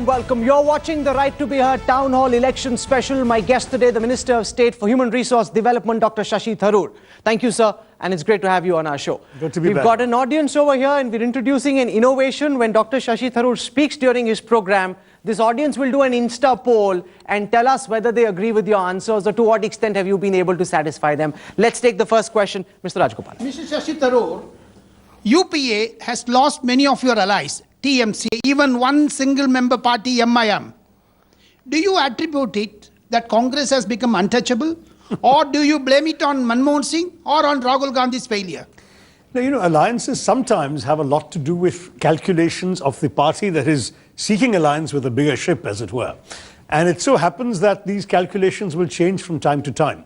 welcome. You're watching the Right to Be Heard Town Hall Election Special. My guest today, the Minister of State for Human Resource Development, Dr. Shashi Tharoor. Thank you, sir, and it's great to have you on our show. Good to be back. We've got an audience over here, and we're introducing an innovation. When Dr. Shashi Tharoor speaks during his program, this audience will do an Insta poll and tell us whether they agree with your answers or to what extent have you been able to satisfy them. Let's take the first question. Mr. Rajgopal. Mr. Shashi Tharoor, UPA has lost many of your allies, TMC, even one single member party, MIM. Do you attribute it that Congress has become untouchable? Or do you blame it on Manmohan Singh or on Rahul Gandhi's failure? Now, you know, alliances sometimes have a lot to do with calculations of the party that is seeking alliance with a bigger ship, as it were. And it so happens that these calculations will change from time to time.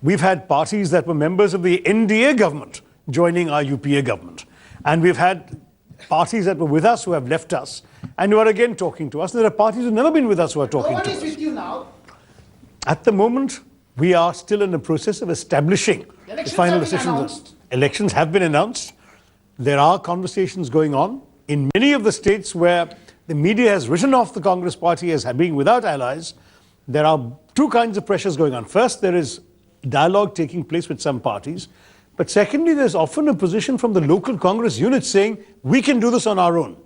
We've had parties that were members of the NDA government joining our UPA government. And we've had parties that were with us who have left us and who are again talking to us. And there are parties who have never been with us who are talking to us. What is with you now? At the moment, we are still in the process of establishing the final decisions. Elections have been announced. There are conversations going on. In many of the states where the media has written off the Congress party as being without allies, there are two kinds of pressures going on. First, there is dialogue taking place with some parties. But secondly, there's often a position from the local Congress units saying, we can do this on our own.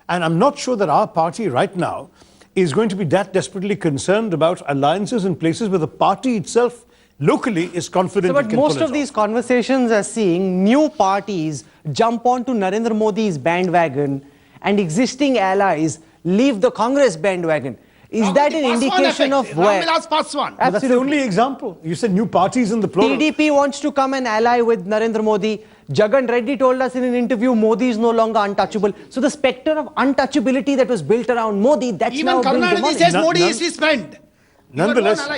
And I'm not sure that our party right now is going to be that desperately concerned about alliances in places where the party itself locally is confident. So, but most of these conversations are seeing new parties jump onto Narendra Modi's bandwagon and existing allies leave the Congress bandwagon. Is that an indication of where? Absolutely. That's the only example. You said new parties in the plural. TDP wants to come and ally with Narendra Modi. Jagan Reddy told us in an interview, Modi is no longer untouchable. So the spectre of untouchability that was built around Modi, that's even now been demolished. Even Karunanidhi says Modi is his friend. Nonetheless,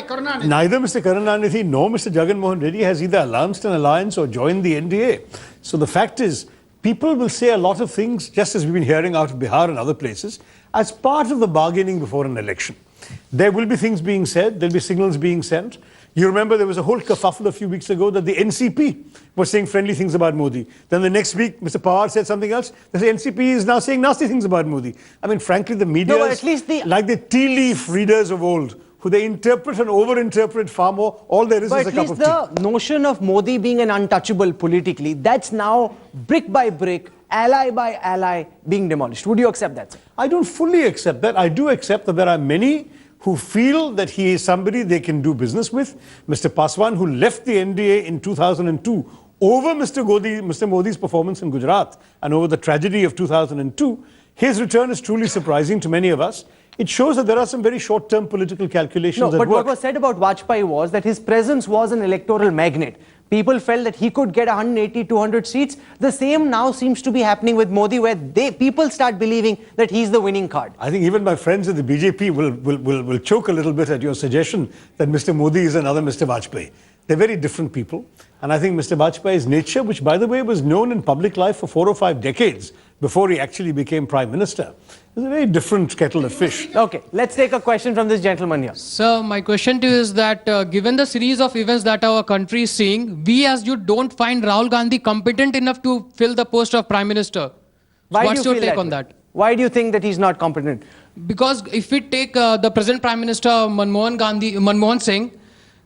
neither Mr. Karunanidhi nor Mr. Jagan Mohan Reddy has either announced an alliance or joined the NDA. So the fact is, people will say a lot of things, just as we've been hearing out of Bihar and other places, as part of the bargaining before an election. There will be things being said, there'll be signals being sent. You remember there was a whole kerfuffle a few weeks ago that the NCP was saying friendly things about Modi. Then the next week, Mr. Pawar said something else. The NCP is now saying nasty things about Modi. I mean, frankly, the media is like the tea leaf readers of old, who they interpret and over-interpret far more. All there is a cup of tea. But at least the notion of Modi being an untouchable politically, that's now brick by brick, ally by ally being demolished. Would you accept that, sir? I don't fully accept that. I do accept that there are many who feel that he is somebody they can do business with. Mr. Paswan, who left the NDA in 2002 over Mr. Modi's performance in Gujarat and over the tragedy of 2002, his return is truly surprising to many of us. It shows that there are some very short-term political calculations at work. But what was said about Vajpayee was that his presence was an electoral magnet. People felt that he could get 180, 200 seats. The same now seems to be happening with Modi, where people start believing that he's the winning card. I think even my friends at the BJP will choke a little bit at your suggestion that Mr. Modi is another Mr. Vajpayee. They're very different people. And I think Mr. Vajpayee's nature, which by the way was known in public life for 4 or 5 decades before he actually became Prime Minister, is a very different kettle of fish. Okay, let's take a question from this gentleman here. Sir, my question to you is that given the series of events that our country is seeing, we as you don't find Rahul Gandhi competent enough to fill the post of Prime Minister. What's your take on that? Why do you think that he's not competent? Because if we take the present Prime Minister Manmohan Singh,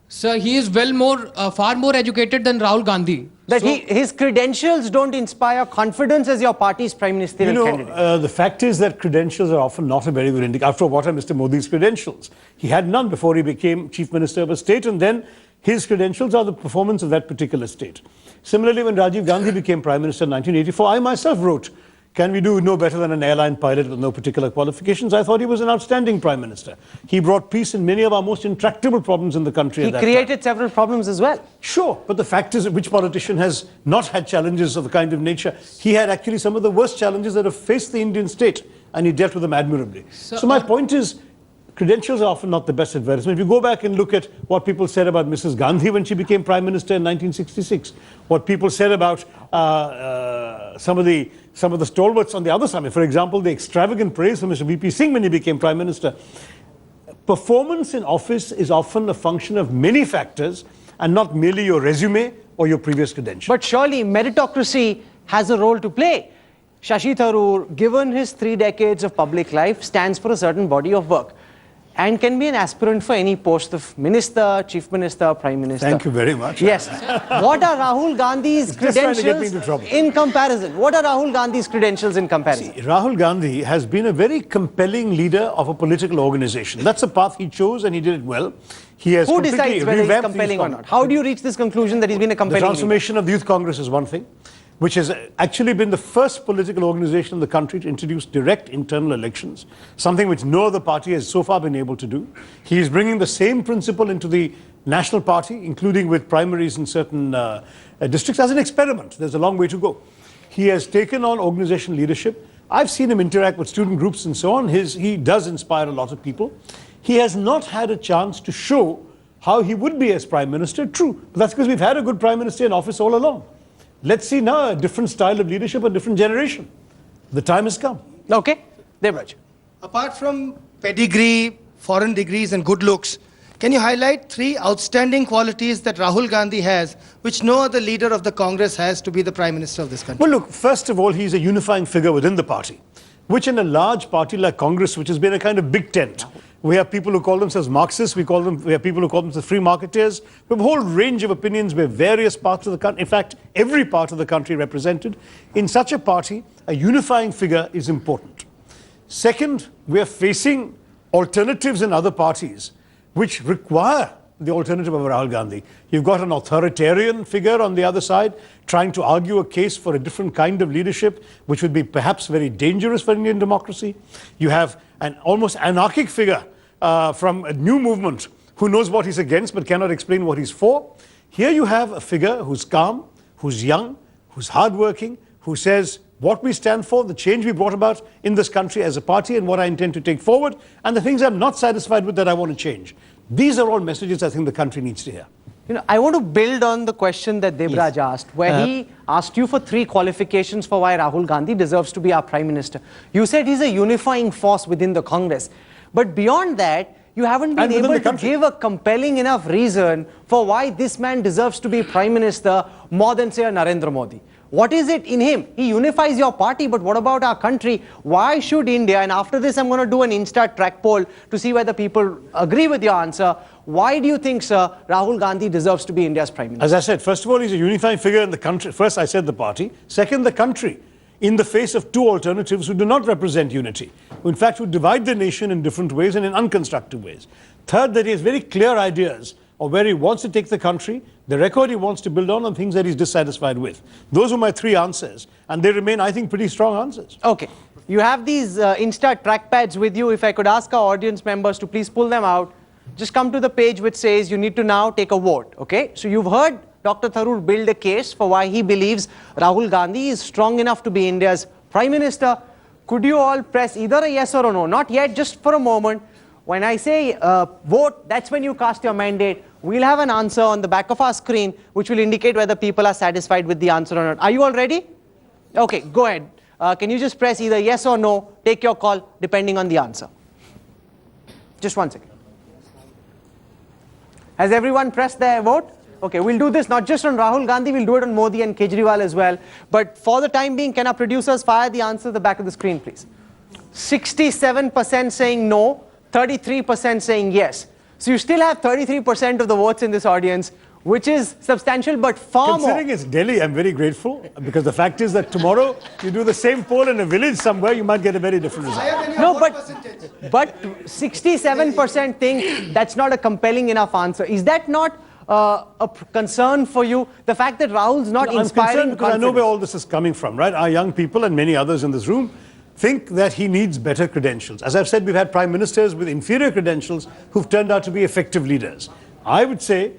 sir, he is far more educated than Rahul Gandhi. That his credentials don't inspire confidence as your party's prime ministerial candidate. The fact is that credentials are often not a very good indicator. After all, what are Mr. Modi's credentials? He had none before he became Chief Minister of a state, and then his credentials are the performance of that particular state. Similarly, when Rajiv Gandhi became Prime Minister in 1984, I myself wrote, can we do no better than an airline pilot with no particular qualifications? I thought he was an outstanding Prime Minister. He brought peace in many of our most intractable problems in the country at that time. He created several problems as well. Sure, but the fact is that which politician has not had challenges of the kind of nature? He had actually some of the worst challenges that have faced the Indian state, and he dealt with them admirably. So my point is, credentials are often not the best advertisement. If you go back and look at what people said about Mrs. Gandhi when she became Prime Minister in 1966, what people said about some of the stalwarts on the other side, for example, the extravagant praise for Mr. VP Singh when he became Prime Minister. Performance in office is often a function of many factors and not merely your resume or your previous credentials. But surely meritocracy has a role to play. Shashi Tharoor, given his 3 decades of public life, stands for a certain body of work and can be an aspirant for any post of minister, chief minister, prime minister. Thank you very much. Yes. What are Rahul Gandhi's Just trying to get me credentials into trouble. in comparison? What are Rahul Gandhi's credentials in comparison? Rahul Gandhi has been a very compelling leader of a political organization. That's a path he chose and he did it well. He has Who completely decides whether he's revamped the compelling Youth or not? Congress. How do you reach this conclusion that he's been a The compelling leader? transformation of the Youth Congress is one thing, which has actually been the first political organization in the country to introduce direct internal elections, something which no other party has so far been able to do. He is bringing the same principle into the national party, including with primaries in certain districts, as an experiment. There's a long way to go. He has taken on organization leadership. I've seen him interact with student groups and so on. He does inspire a lot of people. He has not had a chance to show how he would be as prime minister. True, but that's because we've had a good prime minister in office all along. Let's see now a different style of leadership, a different generation. The time has come. Okay, Debraj. Apart from pedigree, foreign degrees and good looks, can you highlight 3 outstanding qualities that Rahul Gandhi has, which no other leader of the Congress has to be the Prime Minister of this country? Well, look, first of all, he's a unifying figure within the party, which in a large party like Congress, which has been a kind of big tent, we have people who call themselves Marxists, we have people who call themselves free marketeers. We have a whole range of opinions where various parts of the country, in fact, every part of the country represented. In such a party, a unifying figure is important. Second, we are facing alternatives in other parties which require the alternative of Rahul Gandhi. You've got an authoritarian figure on the other side trying to argue a case for a different kind of leadership, which would be perhaps very dangerous for Indian democracy. You have an almost anarchic figure from a new movement who knows what he's against but cannot explain what he's for. Here you have a figure who's calm, who's young, who's hardworking, who says what we stand for, the change we brought about in this country as a party and what I intend to take forward, and the things I'm not satisfied with that I want to change. These are all messages I think the country needs to hear. You know, I want to build on the question that Debraj asked, where he asked you for 3 qualifications for why Rahul Gandhi deserves to be our Prime Minister. You said he's a unifying force within the Congress. But beyond that, you haven't been able to give a compelling enough reason for why this man deserves to be Prime Minister more than, say, a Narendra Modi. What is it in him? He unifies your party, but what about our country? Why should India, and after this I'm going to do an Insta track poll to see whether people agree with your answer. Why do you think, sir, Rahul Gandhi deserves to be India's Prime Minister? As I said, first of all, he's a unifying figure in the country. First, I said the party. Second, the country, in the face of 2 alternatives who do not represent unity, who in fact would divide the nation in different ways and in unconstructive ways. Third, that he has very clear ideas of where he wants to take the country, the record he wants to build on, and things that he's dissatisfied with. Those are my 3 answers, and they remain, I think, pretty strong answers. Okay. You have these Insta trackpads with you. If I could ask our audience members to please pull them out. Just come to the page which says you need to now take a vote. Okay? So you've heard Dr. Tharoor build a case for why he believes Rahul Gandhi is strong enough to be India's Prime Minister. Could you all press either a yes or a no? Not yet, just for a moment. When I say vote, that's when you cast your mandate. We'll have an answer on the back of our screen which will indicate whether people are satisfied with the answer or not. Are you all ready? Okay, go ahead. Can you just press either yes or no? Take your call depending on the answer. Just 1 second. Has everyone pressed their vote? Okay, we'll do this not just on Rahul Gandhi, we'll do it on Modi and Kejriwal as well. But for the time being, can our producers fire the answer at the back of the screen, please? 67% saying no, 33% saying yes. So you still have 33% of the votes in this audience, which is substantial, but far more. Considering it's Delhi, I'm very grateful, because the fact is that tomorrow you do the same poll in a village somewhere, you might get a very different result. No, but 67% think that's not a compelling enough answer. Is that not a concern for you? The fact that Rahul's not inspiring I'm concerned because I know where confidence. all this is coming from, right? Our young people and many others in this room think that he needs better credentials. As I've said, we've had prime ministers with inferior credentials who've turned out to be effective leaders. I would say,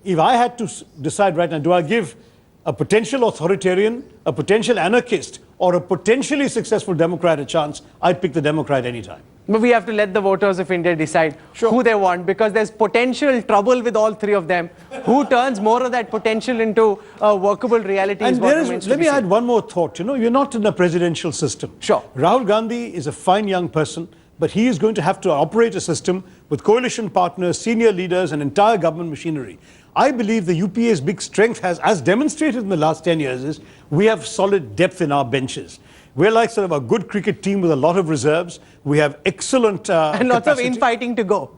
if I had to decide right now, do I give a potential authoritarian, a potential anarchist, or a potentially successful Democrat a chance, I'd pick the Democrat anytime. But we have to let the voters of India decide who they want, because there's potential trouble with all 3 of them. Who turns more of that potential into a workable reality is And what there remains is, to let be me seen. add one more thought. You know, you're not in a presidential system. Sure. Rahul Gandhi is a fine young person, but he is going to have to operate a system with coalition partners, senior leaders, and entire government machinery. I believe the UPA's big strength has, as demonstrated in the last 10 years, is we have solid depth in our benches. We're like sort of a good cricket team with a lot of reserves. We have excellent And lots of capacity. infighting to go,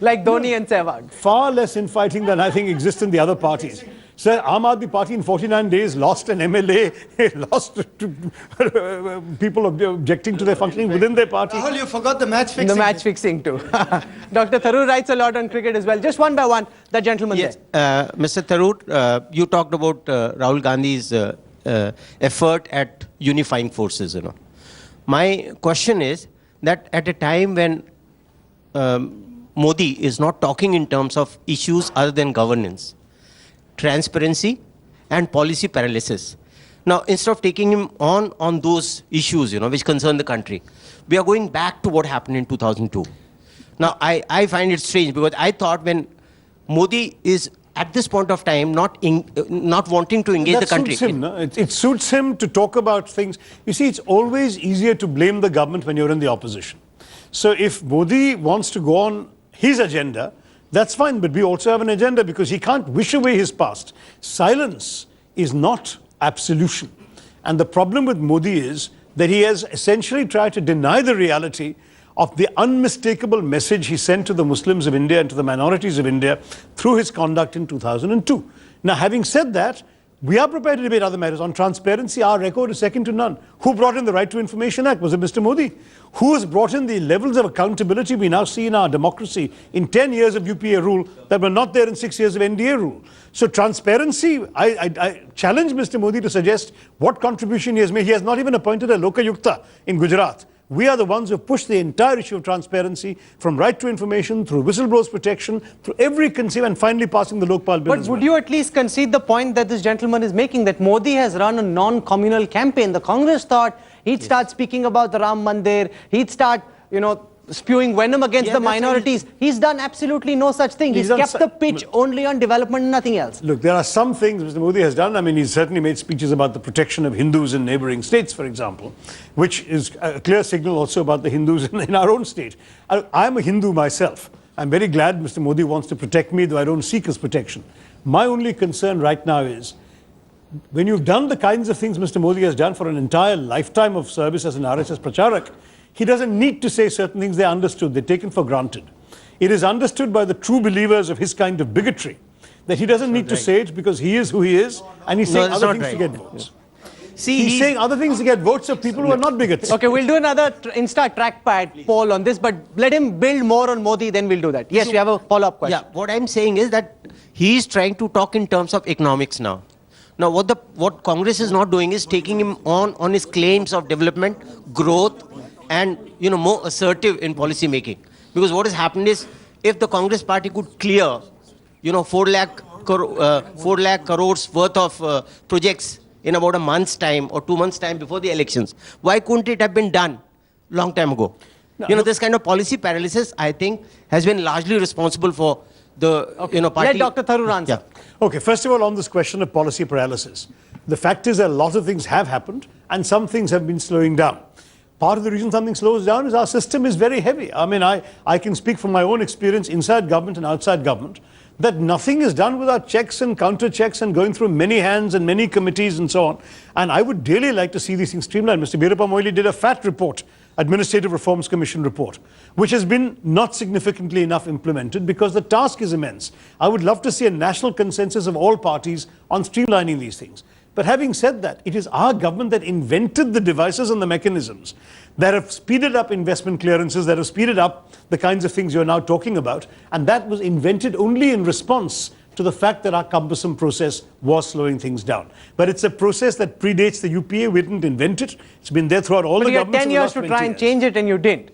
like Dhoni and Sehwag. Far less infighting than I think exists in the other parties. So Aam Aadmi Party in 49 days lost an MLA, lost to people objecting to their functioning within their party. Rahul, you forgot the match fixing. The match fixing too. Dr. Tharoor writes a lot on cricket as well. Just one by one, that gentleman Yes, there. Mr. Tharoor, you talked about Rahul Gandhi's effort at unifying forces. My question is that at a time when Modi is not talking in terms of issues other than governance, transparency, and policy paralysis. Now, instead of taking him on those issues, which concern the country, we are going back to what happened in 2002. Now, I find it strange because I thought when Modi is at this point of time not wanting to engage the country. Suits him, no? It suits him to talk about things. You see, it's always easier to blame the government when you're in the opposition. So if Modi wants to go on his agenda, that's fine, but we also have an agenda because he can't wish away his past. Silence is not absolution. And the problem with Modi is that he has essentially tried to deny the reality of the unmistakable message he sent to the Muslims of India and to the minorities of India through his conduct in 2002. Now, having said that, we are prepared to debate other matters. On transparency, our record is second to none. Who brought in the Right to Information Act? Was it Mr. Modi? Who has brought in the levels of accountability we now see in our democracy in 10 years of UPA rule that were not there in 6 years of NDA rule? So transparency, I challenge Mr. Modi to suggest what contribution he has made. He has not even appointed a Lokayukta in Gujarat. We are the ones who have pushed the entire issue of transparency from right to information, through whistleblowers protection, through every conceivable, and finally passing the Lokpal bill. But would you at least concede the point that this gentleman is making, that Modi has run a non-communal campaign? The Congress thought he'd start speaking about the Ram Mandir, he'd start, spewing venom against the minorities. He's done absolutely no such thing. He's kept the pitch only on development and nothing else. Look, there are some things Mr. Modi has done. I mean, he's certainly made speeches about the protection of Hindus in neighboring states, for example, which is a clear signal also about the Hindus in our own state. I'm a Hindu myself. I'm very glad Mr. Modi wants to protect me, though I don't seek his protection. My only concern right now is, when you've done the kinds of things Mr. Modi has done for an entire lifetime of service as an RSS Pracharak, he doesn't need to say certain things. They're understood. They're taken for granted. It is understood by the true believers of his kind of bigotry that he doesn't need to say it because he is who he is, and he's saying other things to get votes. See, He's saying other things to get votes of people who are not bigots. Okay, we'll do another Insta trackpad poll on this, but let him build more on Modi, then we'll do that. Yes, you have a follow-up question. Yeah, what I'm saying is that he is trying to talk in terms of economics now. Now, what Congress is not doing is taking him on his claims of development, growth, and more assertive in policy making. Because what has happened is, if the Congress party could clear 4 lakh crores worth of projects in about a month's time or 2 months' time before the elections, why couldn't it have been done long time ago? This kind of policy paralysis, I think, has been largely responsible for the party. Let Dr. Tharoor answer. Yeah. Okay, first of all, on this question of policy paralysis, the fact is that a lot of things have happened and some things have been slowing down. Part of the reason something slows down is our system is very heavy. I mean, I can speak from my own experience inside government and outside government that nothing is done without checks and counter checks and going through many hands and many committees and so on. And I would dearly like to see these things streamlined. Mr. Birappa Moily did a FAT report, Administrative Reforms Commission report, which has been not significantly enough implemented because the task is immense. I would love to see a national consensus of all parties on streamlining these things. But having said that, it is our government that invented the devices and the mechanisms that have speeded up investment clearances, that have speeded up the kinds of things you're now talking about. And that was invented only in response to the fact that our cumbersome process was slowing things down. But it's a process that predates the UPA. We didn't invent it. It's been there throughout all the governments. But you had 10 years to try and change it and you didn't.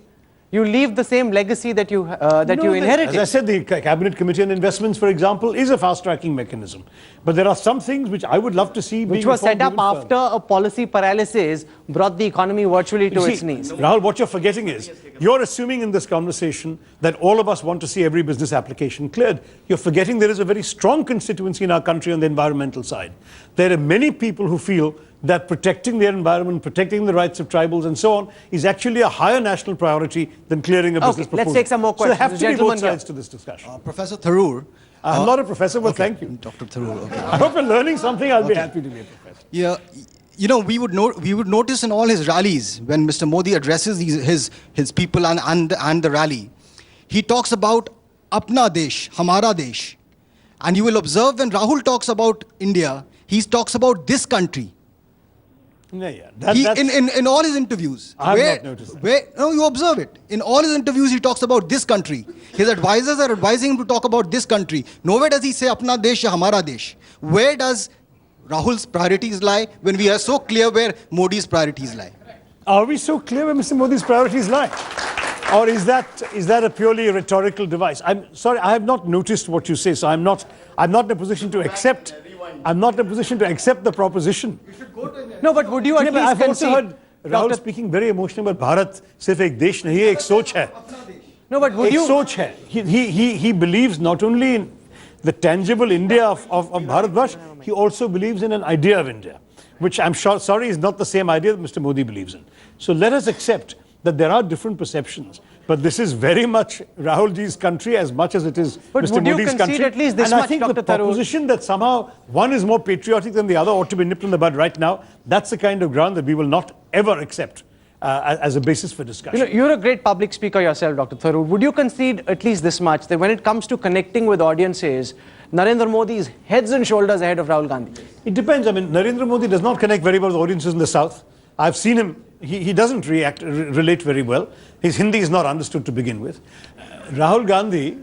You leave the same legacy that you inherited. As I said, the Cabinet Committee on Investments, for example, is a fast-tracking mechanism. But there are some things which I would love to see which was set up after a policy paralysis brought the economy virtually to its knees. Rahul, what you're forgetting is, you're assuming in this conversation that all of us want to see every business application cleared. You're forgetting there is a very strong constituency in our country on the environmental side. There are many people who feel that protecting their environment, protecting the rights of tribals and so on is actually a higher national priority than clearing a business proposal. Let's take some more questions. So there have to be both sides to this discussion. Professor Tharoor. I'm not a professor, but thank you. Dr. Tharoor, okay. I hope you're learning something. I'll be happy to be a professor. Yeah, we would notice in all his rallies when Mr. Modi addresses his people and the rally, he talks about apna desh, hamara desh, and you will observe when Rahul talks about India, he talks about this country. Yeah. In all his interviews, I have not noticed that. No, you observe it. In all his interviews, he talks about this country. His advisors are advising him to talk about this country. Nowhere does he say apna desh ya hamara desh. Where does Rahul's priorities lie when we are so clear where Modi's priorities lie? Are we so clear where Mr. Modi's priorities lie? Or is that a purely rhetorical device? I'm sorry, I have not noticed what you say, so I'm not in a position to accept. I'm not in a position to accept the proposition. No, but would you at least I've also concede, heard Rahul speaking very emotional about Bharat सिर्फ एक देश नहीं है, एक सोच है. No, but would एक you? सोच है. He believes not only in the tangible India of Bharatvarsh, he also believes in an idea of India, which I'm sorry is not the same idea that Mr. Modi believes in. So let us accept that there are different perceptions. But this is very much Rahul ji's country as much as it is But Mr. would you Modi's concede country. at least this and I much, think Dr. the Tharoor? proposition that somehow one is more patriotic than the other ought to be nipped in the bud right now, that's the kind of ground that we will not ever accept as a basis for discussion. You're a great public speaker yourself, Dr. Tharoor. Would you concede at least this much, that when it comes to connecting with audiences, Narendra Modi is heads and shoulders ahead of Rahul Gandhi? It depends. I mean, Narendra Modi does not connect very well with audiences in the South. I've seen him. He doesn't relate very well. His Hindi is not understood to begin with. Rahul Gandhi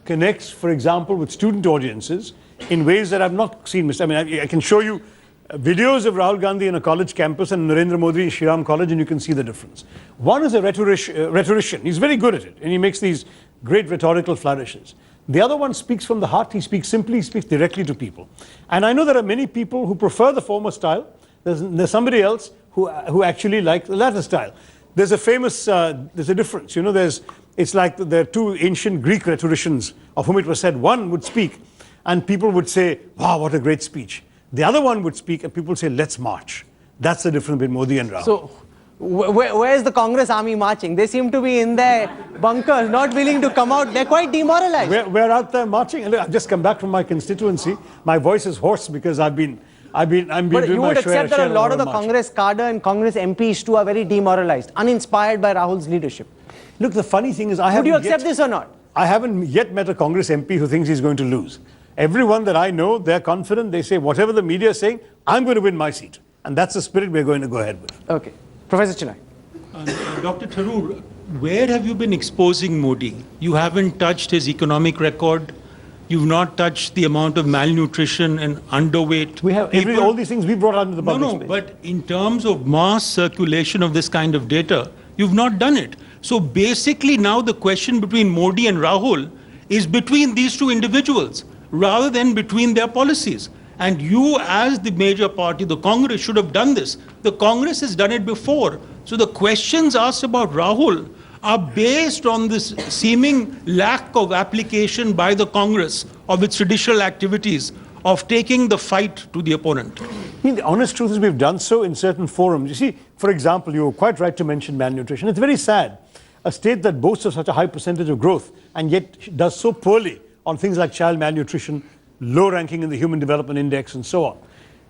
connects, for example, with student audiences in ways that I've not seen. I mean, I can show you videos of Rahul Gandhi in a college campus and Narendra Modi in Shriram College, and you can see the difference. One is a rhetorician. He's very good at it, and he makes these great rhetorical flourishes. The other one speaks from the heart. He speaks simply, he speaks directly to people. And I know there are many people who prefer the former style. There's somebody else who actually like the latter style. There's a famous, there's a difference. It's like there are two ancient Greek rhetoricians of whom it was said one would speak and people would say, wow, what a great speech. The other one would speak and people would say, let's march. That's the difference between Modi and Rahul. So, where's the Congress army marching? They seem to be in their bunkers, not willing to come out. They're quite demoralized. We're out there marching. And look, I've just come back from my constituency. My voice is hoarse because I'm But doing you my would accept that a lot of the marching. Congress cadre and Congress MPs too are very demoralized, uninspired by Rahul's leadership. Look, the funny thing is Would you accept this or not? I haven't yet met a Congress MP who thinks he's going to lose. Everyone that I know, they're confident. They say, whatever the media is saying, I'm going to win my seat. And that's the spirit we're going to go ahead with. Okay. Professor Chinay. Dr. Tharoor, where have you been exposing Modi? You haven't touched his economic record. You've not touched the amount of malnutrition and underweight. We have people. all these things we brought out into the public space. But in terms of mass circulation of this kind of data, you've not done it. So basically now the question between Modi and Rahul is between these two individuals rather than between their policies. And you as the major party, the Congress, should have done this. The Congress has done it before. So the questions asked about Rahul are based on this seeming lack of application by the Congress of its traditional activities of taking the fight to the opponent. I mean, the honest truth is we've done so in certain forums. You see, for example, you were quite right to mention malnutrition. It's very sad. A state that boasts of such a high percentage of growth and yet does so poorly on things like child malnutrition, low ranking in the Human Development Index and so on.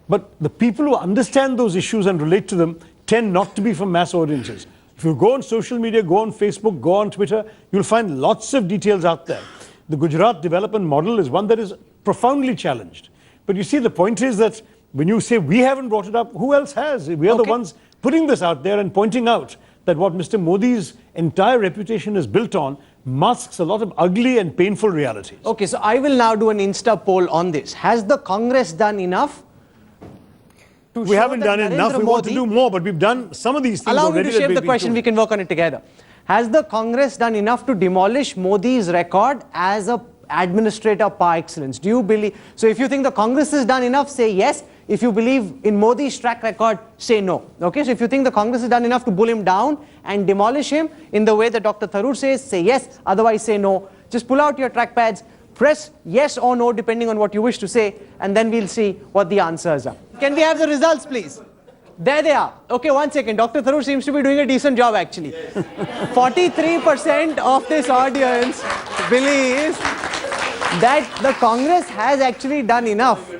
But the people who understand those issues and relate to them tend not to be from mass audiences. If you go on social media, go on Facebook, go on Twitter, you'll find lots of details out there. The Gujarat development model is one that is profoundly challenged. But you see, the point is that when you say we haven't brought it up, who else has? We are the ones putting this out there and pointing out that what Mr. Modi's entire reputation is built on masks a lot of ugly and painful realities. Okay, so I will now do an Insta poll on this. Has the Congress done enough? We haven't done enough. We want to do more, but we've done some of these things Allow me already. to shape the question. We can work on it together. Has the Congress done enough to demolish Modi's record as a administrator par excellence? Do you believe? So if you think the Congress has done enough, say yes. If you believe in Modi's track record, say no. Okay, so if you think the Congress has done enough to pull him down and demolish him in the way that Dr. Tharoor says, say yes. Otherwise, say no. Just pull out your trackpads, press yes or no depending on what you wish to say, and then we'll see what the answers are. Can we have the results, please? There they are. Okay, 1 second. Dr. Tharoor seems to be doing a decent job, actually. 43% of this audience believes that the Congress has actually done enough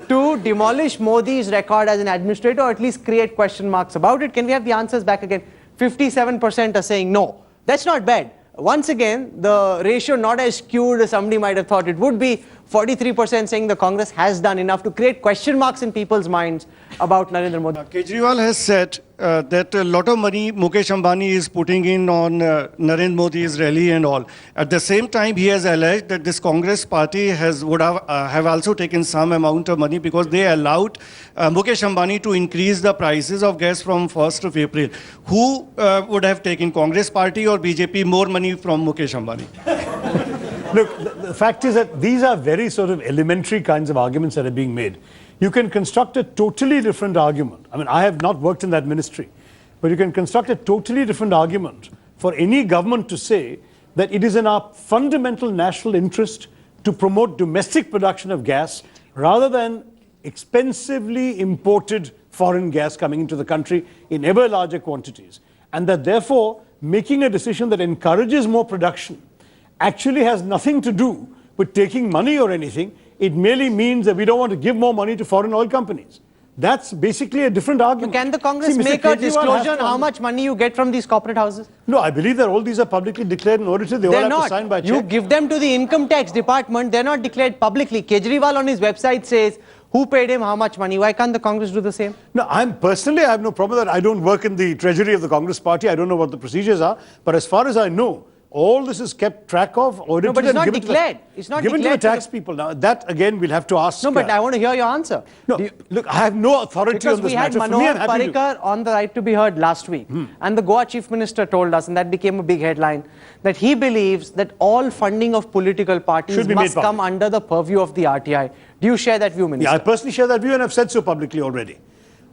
to demolish Modi's record as an administrator, or at least create question marks about it? Can we have the answers back again? 57% are saying no. That's not bad. Once again, the ratio not as skewed as somebody might have thought it would be. 43% saying the Congress has done enough to create question marks in people's minds about Narendra Modi. Kejriwal has said that a lot of money Mukesh Ambani is putting in on Narendra Modi's rally and all. At the same time, he has alleged that this Congress party would have also taken some amount of money because they allowed Mukesh Ambani to increase the prices of gas from 1st of April. Who would have taken, Congress party or BJP, more money from Mukesh Ambani? Look, the fact is that these are very sort of elementary kinds of arguments that are being made. You can construct a totally different argument. I mean, I have not worked in that ministry, but you can construct a totally different argument for any government to say that it is in our fundamental national interest to promote domestic production of gas rather than expensively imported foreign gas coming into the country in ever larger quantities. And that therefore, making a decision that encourages more production actually has nothing to do with taking money or anything. It merely means that we don't want to give more money to foreign oil companies. That's basically a different argument. Can the Congress make a disclosure on how much money you get from these corporate houses? No, I believe that all these are publicly declared and audited. They all have to sign by check. You give them to the income tax department. They're not declared publicly. Kejriwal on his website says who paid him how much money. Why can't the Congress do the same? No, I have no problem with that. I don't work in the treasury of the Congress party. I don't know what the procedures are. But as far as I know, all this is kept track of, audited, no, but it's not given declared. It's not given declared to the tax people. Now, that again, we'll have to ask. No, but I want to hear your answer. No, look, I have no authority on this matter. Because we had Manohar Parrikar on the Right to be Heard last week. And the Goa Chief Minister told us, and that became a big headline, that he believes that all funding of political parties must come under the purview of the RTI. Do you share that view, Minister? Yeah, I personally share that view, and I've said so publicly already.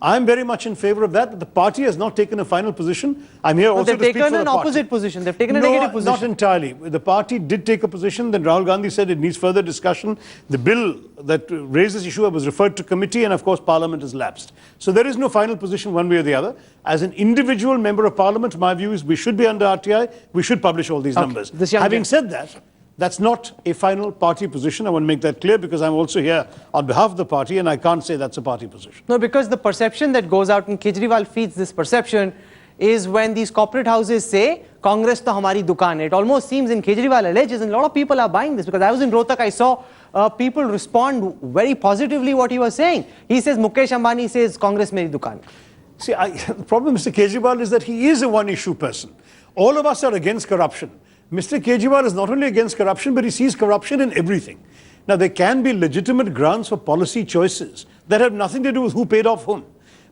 I'm very much in favor of that. The party has not taken a final position. I'm here also to speak for the party. They've taken an opposite position. They've taken a negative position. Not entirely. The party did take a position. Then Rahul Gandhi said it needs further discussion. The bill that raised this issue was referred to committee, and of course Parliament has lapsed. So there is no final position one way or the other. As an individual member of Parliament, my view is we should be under RTI. We should publish all these numbers. Having said that, that's not a final party position. I want to make that clear because I'm also here on behalf of the party and I can't say that's a party position. No, because the perception that goes out and Kejriwal feeds this perception is when these corporate houses say, Congress to hamari dukaan hai. It almost seems, and Kejriwal alleges, and a lot of people are buying this because I was in Rohtak, I saw people respond very positively what he was saying. He says, Mukesh Ambani says, Congress meri dukaan. See, the problem with Mr. Kejriwal is that he is a one-issue person. All of us are against corruption. Mr. Kejriwal is not only against corruption, but he sees corruption in everything. Now, there can be legitimate grounds for policy choices that have nothing to do with who paid off whom.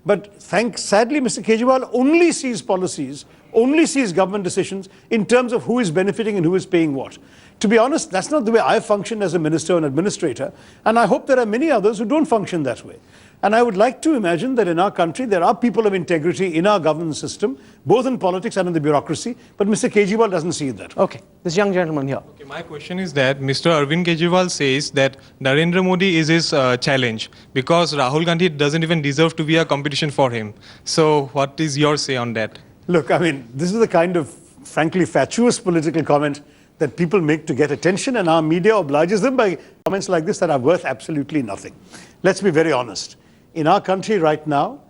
But sadly, Mr. Kejriwal only sees policies, only sees government decisions in terms of who is benefiting and who is paying what. To be honest, that's not the way I function as a minister and administrator, and I hope there are many others who don't function that way. And I would like to imagine that in our country, there are people of integrity in our governance system, both in politics and in the bureaucracy, but Mr. Kejriwal doesn't see it that way. Okay, this young gentleman here. Okay, my question is that Mr. Arvind Kejriwal says that Narendra Modi is his challenge because Rahul Gandhi doesn't even deserve to be a competition for him. So what is your say on that? Look, I mean, this is the kind of, frankly, fatuous political comment that people make to get attention, and our media obliges them by comments like this that are worth absolutely nothing. Let's be very honest. In our country right now,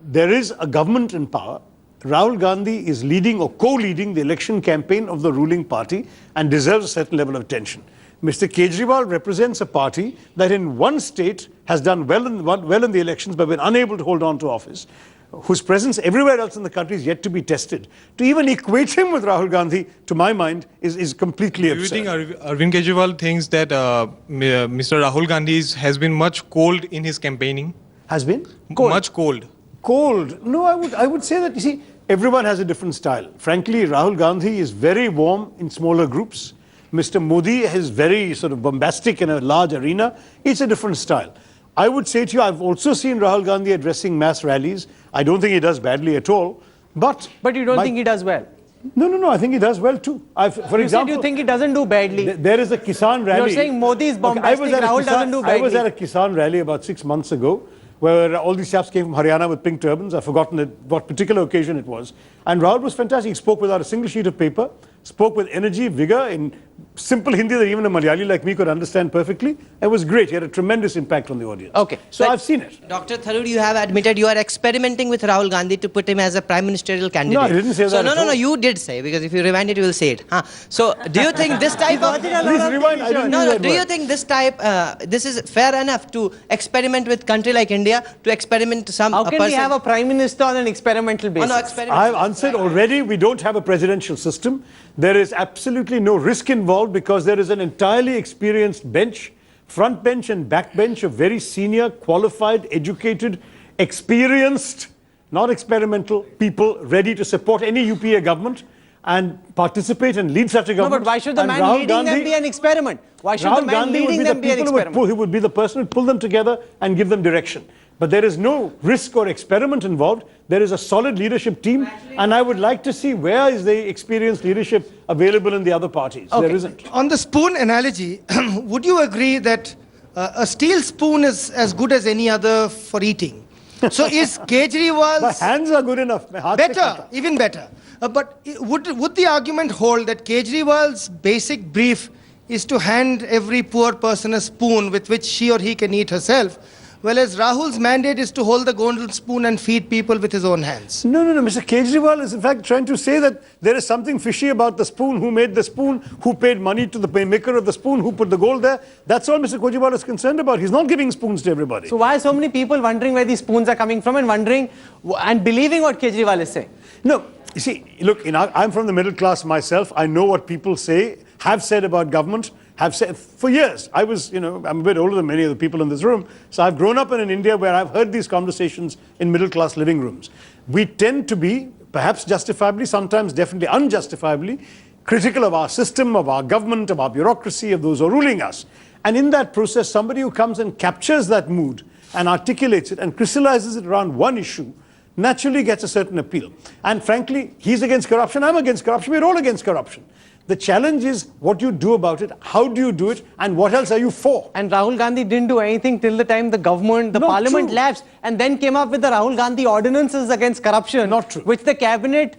there is a government in power. Rahul Gandhi is leading or co-leading the election campaign of the ruling party and deserves a certain level of attention. Mr. Kejriwal represents a party that in one state has done well in the elections but been unable to hold on to office, whose presence everywhere else in the country is yet to be tested. To even equate him with Rahul Gandhi, to my mind, is completely absurd. Do you think Arvind Kejriwal thinks that Mr. Rahul Gandhi has been much cold in his campaigning? Has been? Cold. Much cold. Cold? No, I would say that, you see, everyone has a different style. Frankly, Rahul Gandhi is very warm in smaller groups. Mr. Modi is very sort of bombastic in a large arena. It's a different style. I would say to you, I've also seen Rahul Gandhi addressing mass rallies. I don't think he does badly at all. But you don't think he does well? No, I think he does well too. For example, you think he doesn't do badly? There is a Kisan rally. You're saying Modi is bombastic, Rahul doesn't do badly. I was at a Kisan rally about 6 months ago, where all these chaps came from Haryana with pink turbans. I've forgotten what particular occasion it was. And Rahul was fantastic. He spoke without a single sheet of paper, spoke with energy, vigor, in simple Hindi that even a Malayali like me could understand perfectly. It was great. He had a tremendous impact on the audience. Okay. So I've seen it. Dr. Tharoor, you have admitted you are experimenting with Rahul Gandhi to put him as a prime ministerial candidate. No, I didn't say that at No, all. you did say, because if you rewind it, you will say it. So, do you think this type of... Please rewind. I didn't use that do you word. think this type, this is fair enough to experiment with country like India, to experiment some... How can we have a prime minister on an experimental basis? No, experiment. I've answered already. We don't have a presidential system. There is absolutely no risk involved because there is an entirely experienced bench, front bench and back bench of very senior, qualified, educated, experienced, not experimental people ready to support any UPA government and participate and lead such a No, government. but why should the And man Rahul leading them Gandhi- be an experiment? Why should the Rahul man Gandhi would leading be them the be an people experiment? who would be the person who would pull them together and give them direction. But there is no risk or experiment involved. There is a solid leadership team, and I would like to see where is the experienced leadership available in the other parties. There isn't. On the spoon analogy, would you agree that a steel spoon is as good as any other for eating? So is My Kejriwal's hands are good enough. My heart better, even better? But would the argument hold that Kejriwal's basic brief is to hand every poor person a spoon with which she or he can eat herself, whereas Rahul's mandate is to hold the golden spoon and feed people with his own hands? No. Mr. Kejriwal is in fact trying to say that there is something fishy about the spoon, who made the spoon, who paid money to the maker of the spoon, who put the gold there. That's all Mr. Kejriwal is concerned about. He's not giving spoons to everybody. So why are so many people wondering where these spoons are coming from and wondering and believing what Kejriwal is saying? No, you see, look, I'm from the middle class myself. I know what people say, have said about government, have said for years. I'm a bit older than many of the people in this room. So I've grown up in an India where I've heard these conversations in middle class living rooms. We tend to be, perhaps justifiably, sometimes definitely unjustifiably, critical of our system, of our government, of our bureaucracy, of those who are ruling us. And in that process, somebody who comes and captures that mood and articulates it and crystallizes it around one issue naturally gets a certain appeal. And frankly, he's against corruption, I'm against corruption, we're all against corruption. The challenge is what you do about it, how do you do it, and what else are you for? And Rahul Gandhi didn't do anything till the time the government, the parliament true. lapsed, and then came up with the Rahul Gandhi ordinances against corruption. Not true. Which the cabinet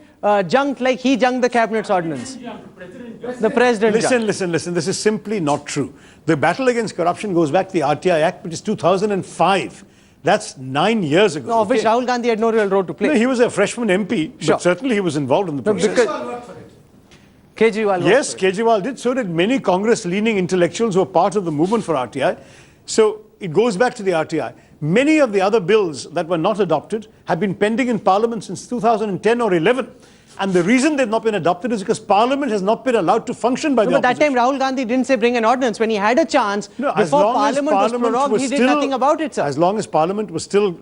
junked like he junked the cabinet's ordinance. The president junked. Listen, this is simply not true. The battle against corruption goes back to the RTI Act, which is 2005. That's 9 years ago. No, of which Rahul Gandhi had no real role to play. No, he was a freshman MP, Sure. but certainly he was involved in the No, process. because Kejriwal Yes, Kejriwal did. So did many Congress-leaning intellectuals who were part of the movement for RTI. So it goes back to the RTI. Many of the other bills that were not adopted have been pending in Parliament since 2010 or 11. And the reason they've not been adopted is because Parliament has not been allowed to function by the But that opposition. time Rahul Gandhi didn't say bring an ordinance. When he had a chance, No, as before long as Parliament was prorogued, he did nothing about it, sir. As long as Parliament was still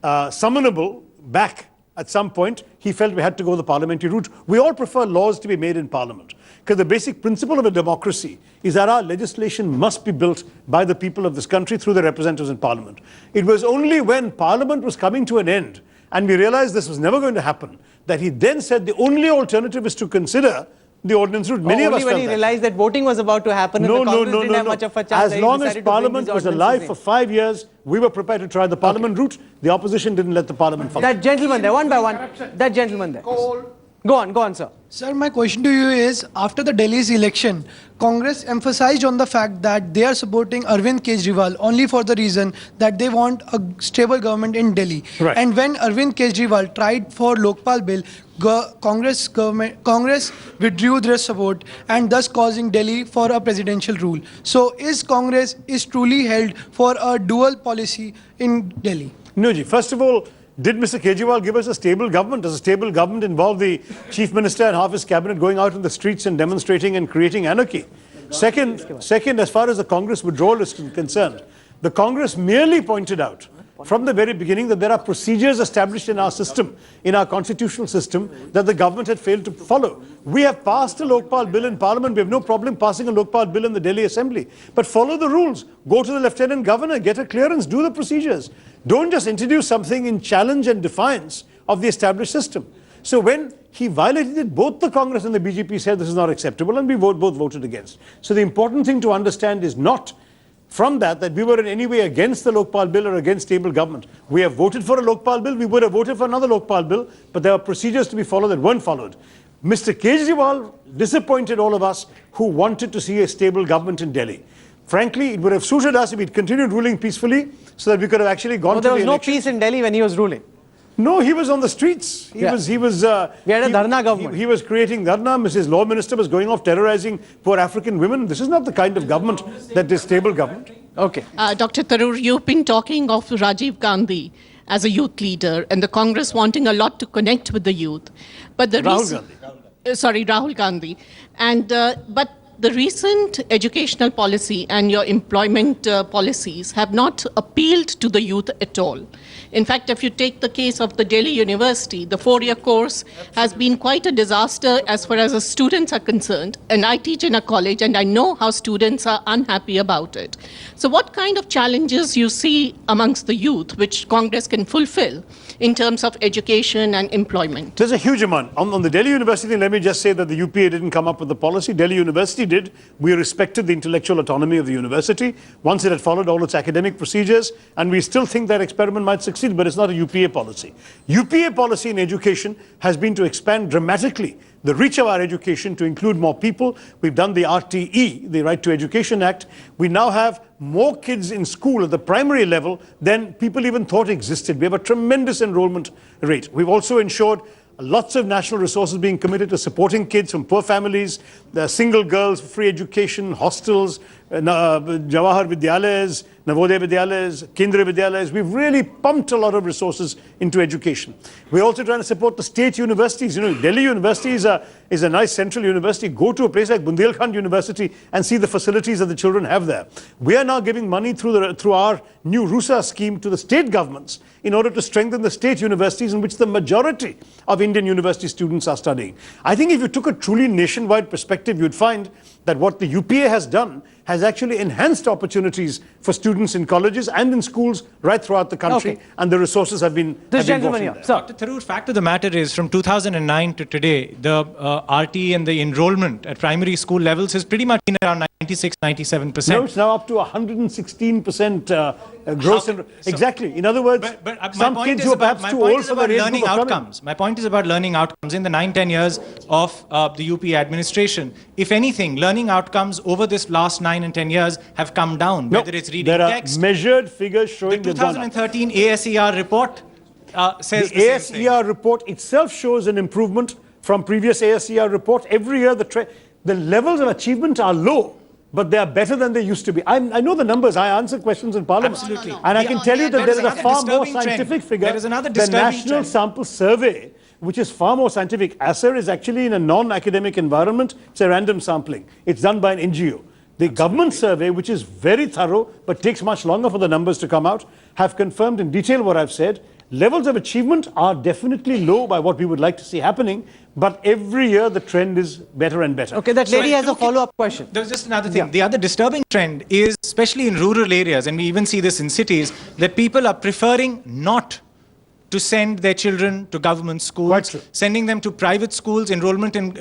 summonable back at some point, he felt we had to go the parliamentary route. We all prefer laws to be made in Parliament because the basic principle of a democracy is that our legislation must be built by the people of this country through the representatives in Parliament. It was only when Parliament was coming to an end and we realized this was never going to happen that he then said the only alternative is to consider the ordinance route. Many of us Only when felt he that. realized that voting was about to happen and the Congress didn't have much of a chance. As long as Parliament was alive for 5 years, we were prepared to try the Parliament route. The opposition didn't let the Parliament function. That gentleman there, one by one. That gentleman there. Go on, sir. Sir, my question to you is, after the Delhi's election, Congress emphasized on the fact that they are supporting Arvind Kejriwal only for the reason that they want a stable government in Delhi. Right. And when Arvind Kejriwal tried for Lokpal bill, Congress withdrew their support and thus causing Delhi for a presidential rule. So is Congress truly held for a dual policy in Delhi? No, ji. First of all, did Mr. Kejriwal give us a stable government? Does a stable government involve the chief minister and half his cabinet going out in the streets and demonstrating and creating anarchy? Second, as far as the Congress withdrawal is concerned, the Congress merely pointed out from the very beginning that there are procedures established in our system, in our constitutional system, that the government had failed to follow. We have passed a Lokpal bill in Parliament. We have no problem passing a Lokpal bill in the Delhi Assembly. But follow the rules. Go to the Lieutenant Governor, get a clearance, do the procedures. Don't just introduce something in challenge and defiance of the established system. So when he violated it, both the Congress and the BJP said this is not acceptable, and we both voted against. So the important thing to understand is not from that we were in any way against the Lokpal bill or against stable government. We have voted for a Lokpal bill. We would have voted for another Lokpal bill, but there are procedures to be followed that weren't followed. Mr. Kejriwal disappointed all of us who wanted to see a stable government in Delhi. Frankly, it would have suited us if he'd continued ruling peacefully so that we could have actually gone to the There was no elections. peace in Delhi when he was ruling. No, he was on the streets. He was. We had a dharna government. He was creating dharna. Mrs. Law Minister was going off terrorizing poor African women. This is not the kind of government that is stable government. Okay. Dr. Tharoor, you've been talking of Rajiv Gandhi as a youth leader and the Congress wanting a lot to connect with the youth. But the Rahul Gandhi. And but the recent educational policy and your employment policies have not appealed to the youth at all. In fact, if you take the case of the Delhi University, the 4-year course has been quite a disaster as far as the students are concerned. And I teach in a college and I know how students are unhappy about it. So what kind of challenges you see amongst the youth which Congress can fulfill in terms of education and employment? There's a huge amount. On the Delhi University thing, let me just say that the UPA didn't come up with the policy. Delhi University did. We respected the intellectual autonomy of the university once it had followed all its academic procedures, and we still think that experiment might succeed, but it's not a UPA policy. UPA policy in education has been to expand dramatically the reach of our education to include more people. We've done the RTE, the Right to Education Act. We now have more kids in school at the primary level than people even thought existed. We have a tremendous enrollment rate. We've also ensured lots of national resources being committed to supporting kids from poor families, the single girls, free education, hostels, Jawahar Vidyalayas, Navodaya Vidyalayas, Kendriya Vidyalayas. We've really pumped a lot of resources into education. We're also trying to support the state universities. You know, Delhi University is a nice central university. Go to a place like Bundelkhand University and see the facilities that the children have there. We are now giving money through our new RUSA scheme to the state governments in order to strengthen the state universities in which the majority of Indian university students are studying. I think if you took a truly nationwide perspective, you'd find that what the UPA has done has actually enhanced opportunities for students in colleges and in schools right throughout the country, and the resources have been This gentleman here, sir. Dr. Tharoor, fact of the matter is, from 2009 to today, the RT and the enrollment at primary school levels has pretty much been around 96-97%. No, it's now up to 116% gross. Exactly. In other words, some kids who are perhaps too old for the learning outcomes. My point is about learning outcomes. In the 9-10 years of the UP administration, if anything, learning outcomes over this last 9 and 10 years have come down, whether it's reading text. There are measured figures showing the 2013 ASER report says the ASER report itself shows an improvement from previous ASER report. Every year the levels of achievement are low, but they are better than they used to be. I know the numbers. I answer questions in Parliament. Absolutely. And I can tell you that there is a far more scientific figure. There is another the disturbing National trend. Sample Survey, which is far more scientific. ASER is actually in a non-academic environment. It's a random sampling. It's done by an NGO. The government survey, which is very thorough but takes much longer for the numbers to come out, have confirmed in detail what I've said. Levels of achievement are definitely low by what we would like to see happening, but every year the trend is better and better. Okay, that lady has a follow-up question. There's just another thing. The other disturbing trend is, especially in rural areas, and we even see this in cities, that people are preferring not to send their children to government schools, sending them to private schools. Enrollment in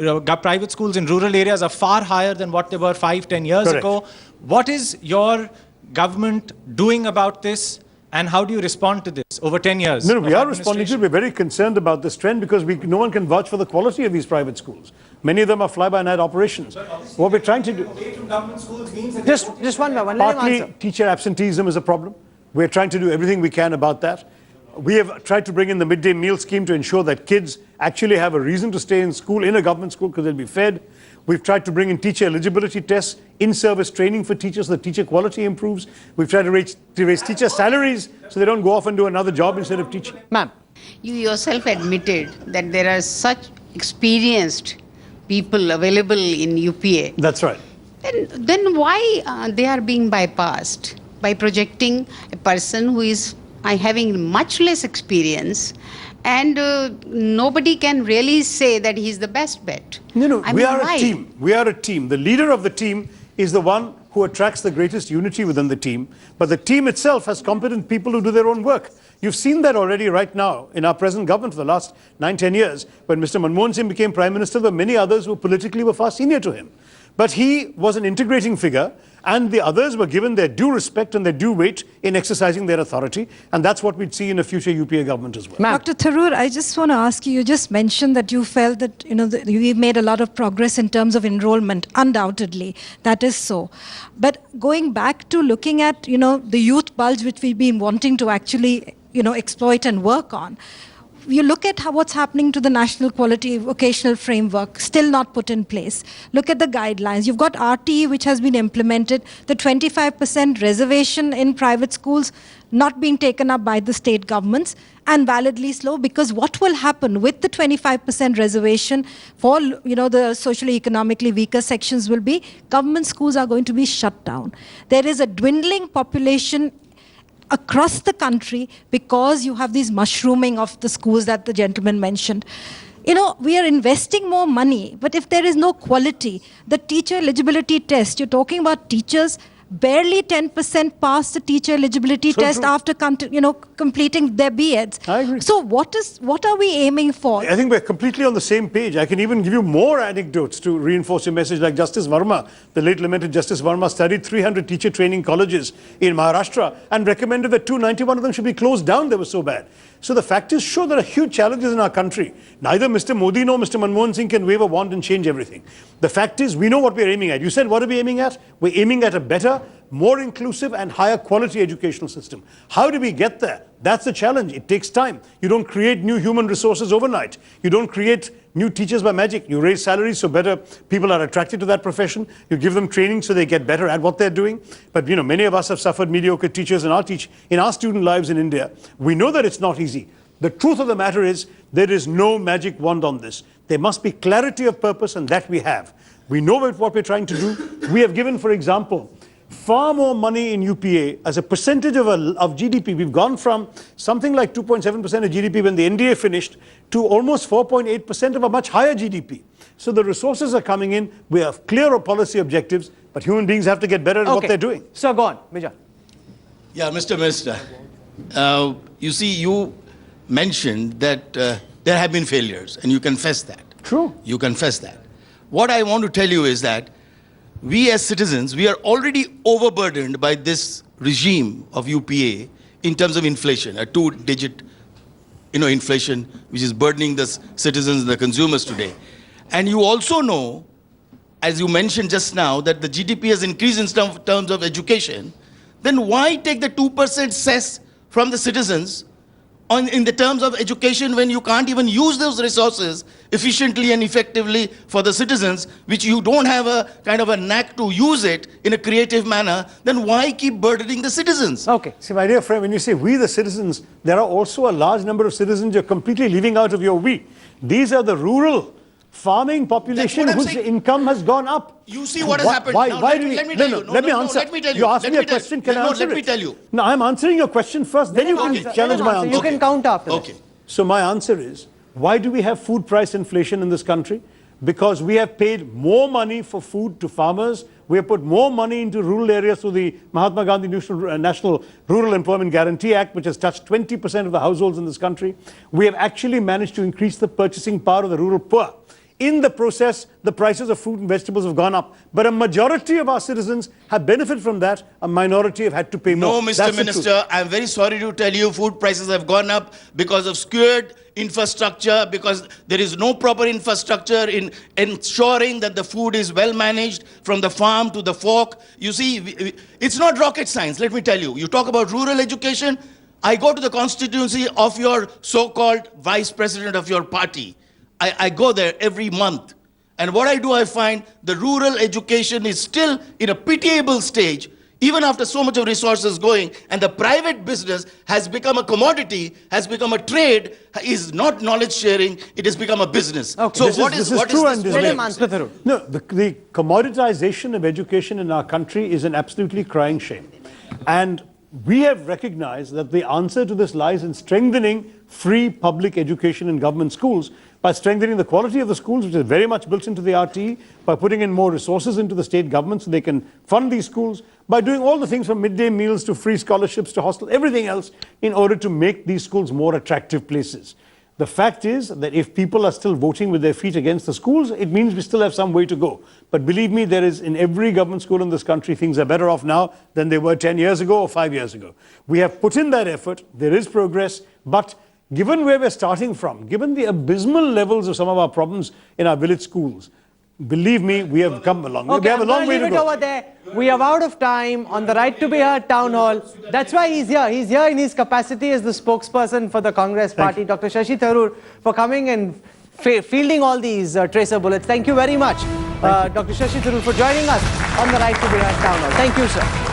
private schools in rural areas are far higher than what they were 5-10 years ago. What is your government doing about this, and how do you respond to this over 10 years? No, we are responding to it. We're very concerned about this trend because no one can vouch for the quality of these private schools. Many of them are fly-by-night operations. What we're trying to do... Just one by one. Let him Partly, answer. teacher absenteeism is a problem. We're trying to do everything we can about that. We have tried to bring in the midday meal scheme to ensure that kids actually have a reason to stay in school, in a government school, because they'll be fed. We've tried to bring in teacher eligibility tests, in-service training for teachers so that teacher quality improves. We've tried to raise teacher salaries so they don't go off and do another job instead of teaching. Ma'am. You yourself admitted that there are such experienced people available in UPA. That's right. Then why they are being bypassed by projecting a person who is having much less experience, and nobody can really say that he's the best bet. No, I we mean, are why? a team. We are a team. The leader of the team is the one who attracts the greatest unity within the team. But the team itself has competent people who do their own work. You've seen that already right now in our present government for the last 9-10 years. When Mr. Manmohan Singh became Prime Minister, there were many others who politically were far senior to him. But he was an integrating figure, and the others were given their due respect and their due weight in exercising their authority, and that's what we'd see in a future UPA government as well. Dr. Tharoor, I just want to ask you, you just mentioned that you felt that, we've made a lot of progress in terms of enrollment. Undoubtedly, that is so. But going back to looking at, the youth bulge which we've been wanting to actually, exploit and work on, you look at what's happening to the National Quality Vocational Framework, still not put in place. Look at the guidelines. You've got RTE, which has been implemented, the 25% reservation in private schools not being taken up by the state governments, and validly slow, because what will happen with the 25% reservation for, the socially economically weaker sections will be government schools are going to be shut down. There is a dwindling population across the country because you have these mushrooming of the schools that the gentleman mentioned. We are investing more money, but if there is no quality, the teacher eligibility test, you're talking about teachers, barely 10% pass the teacher eligibility test after completing their B.Eds. I agree. So what are we aiming for? I think we're completely on the same page. I can even give you more anecdotes to reinforce your message, like Justice Verma, the late lamented Justice Verma, studied 300 teacher training colleges in Maharashtra and recommended that 291 of them should be closed down. They were so bad. So the fact is, sure, there are huge challenges in our country. Neither Mr. Modi nor Mr. Manmohan Singh can wave a wand and change everything. The fact is, we know what we're aiming at. You said, what are we aiming at? We're aiming at a better, more inclusive and higher quality educational system. How do we get there? That's the challenge. It takes time. You don't create new human resources overnight. You don't create new teachers by magic. You raise salaries so better people are attracted to that profession. You give them training so they get better at what they're doing. But many of us have suffered mediocre teachers in our student lives in India. We know that it's not easy. The truth of the matter is there is no magic wand on this. There must be clarity of purpose, and that we have. We know what we're trying to do. We have given, for example, far more money in UPA as a percentage of GDP. We've gone from something like 2.7% of GDP when the NDA finished to almost 4.8% of a much higher GDP. So the resources are coming in. We have clear policy objectives, but human beings have to get better at what they're doing. So go on, Bija. Yeah, Mr. Minister, you see, you mentioned that there have been failures, and you confess that. True. You confess that. What I want to tell you is that we as citizens, we are already overburdened by this regime of UPA in terms of inflation, a two-digit, inflation, which is burdening the citizens and the consumers today. And you also know, as you mentioned just now, that the GDP has increased in terms of education. Then why take the 2% cess from the citizens in the terms of education when you can't even use those resources efficiently and effectively for the citizens, which you don't have a kind of a knack to use it in a creative manner? Then why keep burdening the citizens? Okay. See, my dear friend, when you say we the citizens, there are also a large number of citizens you're completely leaving out of your we. These are the rural farming population whose income has gone up. You see what has happened. Let me tell you. Let me tell you. You asked me a question, can I answer it? Let me tell you. No, I'm answering your question first, then you can challenge my answer. You can count after that. Okay. So my answer is, why do we have food price inflation in this country? Because we have paid more money for food to farmers. We have put more money into rural areas through the Mahatma Gandhi National Rural Employment Guarantee Act, which has touched 20% of the households in this country. We have actually managed to increase the purchasing power of the rural poor. In the process, the prices of fruit and vegetables have gone up. But a majority of our citizens have benefited from that. A minority have had to pay more. No, Mr. Minister, I'm very sorry to tell you, food prices have gone up because of skewed infrastructure, because there is no proper infrastructure in ensuring that the food is well managed from the farm to the fork. You see, it's not rocket science, let me tell you. You talk about rural education. I go to the constituency of your so-called vice president of your party. I go there every month. And what I do, I find the rural education is still in a pitiable stage, even after so much of resources going, and the private business has become a commodity, has become a trade, is not knowledge sharing, it has become a business. Okay. So This is true and Let him answer. No, the commoditization of education in our country is an absolutely crying shame. And we have recognized that the answer to this lies in strengthening free public education in government schools, by strengthening the quality of the schools, which is very much built into the RTE, by putting in more resources into the state government so they can fund these schools, by doing all the things from midday meals to free scholarships to hostel, everything else, in order to make these schools more attractive places. The fact is that if people are still voting with their feet against the schools, it means we still have some way to go. But believe me, there is in every government school in this country, things are better off now than they were 10 years ago or 5 years ago. We have put in that effort, there is progress, but given where we're starting from, given the abysmal levels of some of our problems in our village schools, believe me, we have come a long way. Okay, We have a long way to leave it go. over there. We are out of time on the Right to Be Heard town hall. That's why he's here. He's here in his capacity as the spokesperson for the Congress party. Dr. Shashi Tharoor, for coming and fielding all these tracer bullets. Thank you very much, Dr. Shashi Tharoor, for joining us on the Right to Be Heard town hall. Thank you, sir.